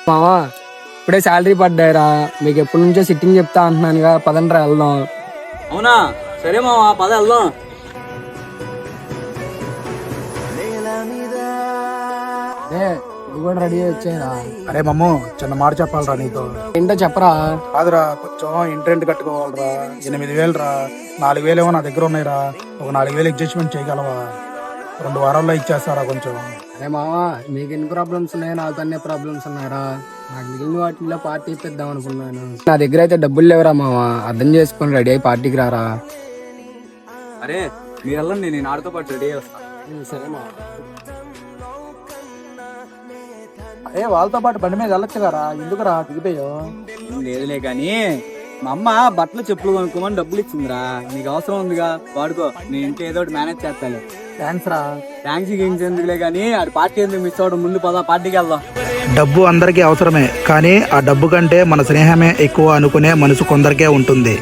మావా ఇప్పుడే శాలరీ పడ్డాయిరా, మీకు ఎప్పటి నుంచో సిట్టింగ్ చెప్తా అంటున్నానుగా, పదండ్రా వెళ్దాం. అవునా, సరే మావా, పద వెళ్దాం. ఇది కూడా రెడీ వచ్చాయిరా. అరే మమ్ము, చిన్న మాట చెప్పాలరా నీతో. ఏంటో చెప్పరా. కాదురా, కొంచెం ఇంటరెంట్ కట్టుకోవాలరా. 8,000 రా, 4,000 ఏమో నా దగ్గర ఉన్నాయిరా. ఒక 4,000 అడ్జస్ట్మెంట్ చేయగలవా? 2 వారాల్లో ఇచ్చేస్తారా కొంచెం? అరే మావా, మీకు ఎన్ని ప్రాబ్లమ్స్ ఉన్నాయో నాకు అన్ని ప్రాబ్లమ్స్ ఉన్నాయరా. నాకు మిగిలిన వాటిల్లో పార్టీ ఇప్పిద్దాం అనుకున్నాను. నా దగ్గర అయితే డబ్బులు లేవురా మావా, అర్థం చేసుకొని రెడీ అయ్యి పార్టీకి రారా. అరే మీరు వెళ్ళండి, నేను ఆడితో పాటు రెడీ అయ్యి వస్తాను. సరే మావా. అరే వాళ్ళతో పాటు బండి మీద వెళ్ళొచ్చు కదా, ఎందుకురా దిగిపోయావు? లేదులే కానీ మా అమ్మ బట్టలు చెప్పులు కొనుక్కోమని డబ్బులు ఇచ్చిందిరా. నీకు అవసరం ఉందిగా, వాడుకో. నేను ఇంట్లో ఏదో ఒకటి మేనేజ్ చేస్తాను. థ్యాంక్స్ రా. థ్యాంక్స్ ఎందుకులే కానీ ఆడి పార్టీ ఎందుకు మిస్ అవ్వడం, ముందు పద పార్టీకి వెళ్దాం. డబ్బు అందరికీ అవసరమే, కానీ ఆ డబ్బు కంటే మన స్నేహమే ఎక్కువ అనుకునే మనసు కొందరికే ఉంటుంది.